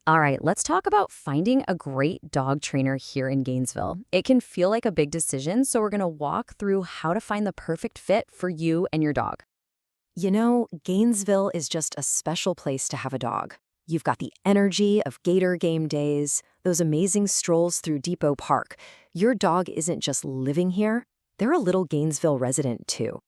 All right, let's talk about finding a great dog trainer here in Gainesville. It can feel like a big decision, so we're going to walk through how to find the perfect fit for you and your dog. Gainesville is just a special place to have a dog. You've got the energy of Gator game days, those amazing strolls through Depot Park. Your dog isn't just living here, they're a little Gainesville resident too.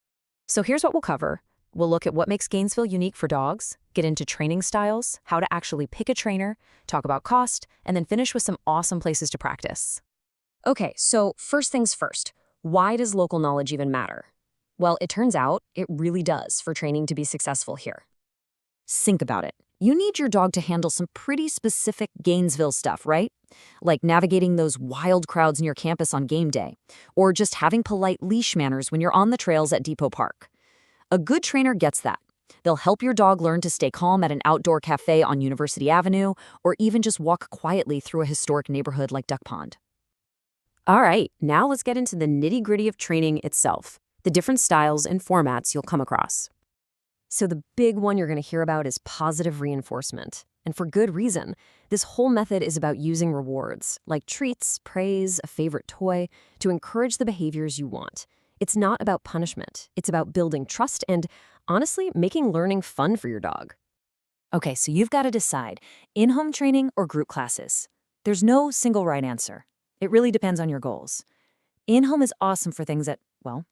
So here's what we'll cover. We'll look at what makes Gainesville unique for dogs, get into training styles, how to actually pick a trainer, talk about cost, and then finish with some awesome places to practice. Okay, so first things first, why does local knowledge even matter? Well, it turns out it really does for training to be successful here. Think about it. You need your dog to handle some pretty specific Gainesville stuff, right? Like navigating those wild crowds near campus on game day, or just having polite leash manners when you're on the trails at Depot Park. A good trainer gets that. They'll help your dog learn to stay calm at an outdoor cafe on University Avenue, or even just walk quietly through a historic neighborhood like Duck Pond. All right, now let's get into the nitty-gritty of training itself, the different styles and formats you'll come across. So the big one you're going to hear about is positive reinforcement. And for good reason. This whole method is about using rewards, like treats, praise, a favorite toy, to encourage the behaviors you want. It's not about punishment. It's about building trust and, honestly, making learning fun for your dog. Okay, so you've got to decide, in-home training or group classes. There's no single right answer. It really depends on your goals. In-home is awesome for things that,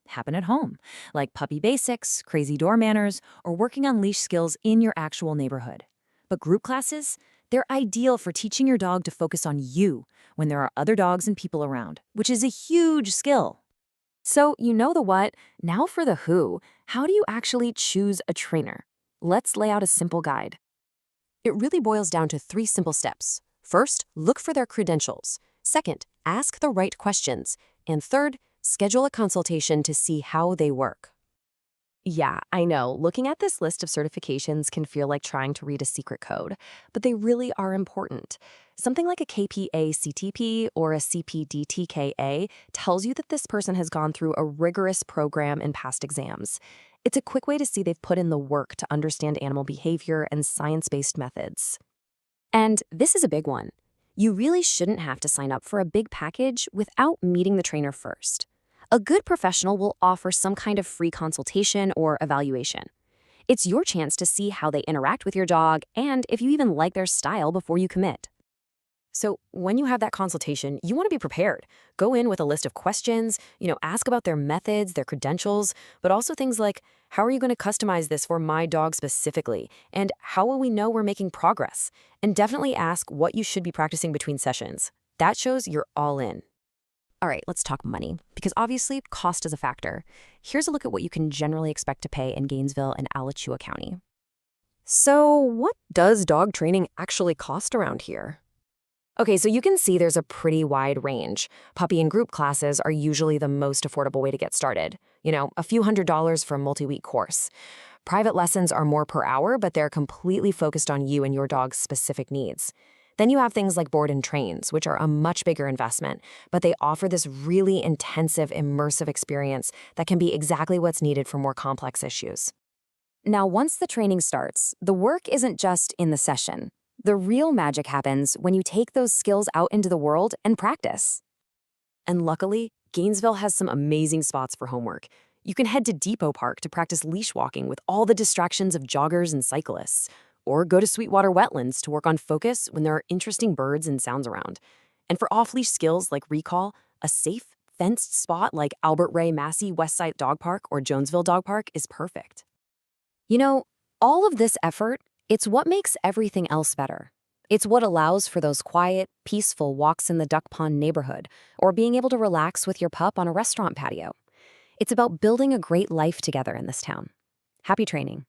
happen at home, like puppy basics, crazy door manners, or working on leash skills in your actual neighborhood. But group classes, they're ideal for teaching your dog to focus on you when there are other dogs and people around, which is a huge skill. So you know the what, now for the who. How do you actually choose a trainer? Let's lay out a simple guide. It really boils down to 3 simple steps. First, look for their credentials. Second, ask the right questions. And third, schedule a consultation to see how they work. Yeah, I know. Looking at this list of certifications can feel like trying to read a secret code, but they really are important. Something like a KPA-CTP or a CPD-TKA tells you that this person has gone through a rigorous program and passed exams. It's a quick way to see they've put in the work to understand animal behavior and science-based methods. And this is a big one. You really shouldn't have to sign up for a big package without meeting the trainer first. A good professional will offer some kind of free consultation or evaluation. It's your chance to see how they interact with your dog and if you even like their style before you commit. So when you have that consultation, you want to be prepared. Go in with a list of questions, ask about their methods, their credentials, but also things like, how are you going to customize this for my dog specifically? And how will we know we're making progress? And definitely ask what you should be practicing between sessions. That shows you're all in. All right, let's talk money, because obviously cost is a factor. Here's a look at what you can generally expect to pay in Gainesville and Alachua County. So what does dog training actually cost around here? Okay, so you can see there's a pretty wide range. Puppy and group classes are usually the most affordable way to get started. A few $100s for a multi-week course. Private lessons are more per hour, but they're completely focused on you and your dog's specific needs. Then you have things like board and trains, which are a much bigger investment, but they offer this really intensive, immersive experience that can be exactly what's needed for more complex issues. Now, once the training starts, the work isn't just in the session. The real magic happens when you take those skills out into the world and practice. And luckily, Gainesville has some amazing spots for homework. You can head to Depot Park to practice leash walking with all the distractions of joggers and cyclists, or go to Sweetwater Wetlands to work on focus when there are interesting birds and sounds around. And for off-leash skills like recall, a safe, fenced spot like Albert Ray Massey Westside Dog Park or Jonesville Dog Park is perfect. All of this effort, it's what makes everything else better. It's what allows for those quiet, peaceful walks in the Duck Pond neighborhood, or being able to relax with your pup on a restaurant patio. It's about building a great life together in this town. Happy training.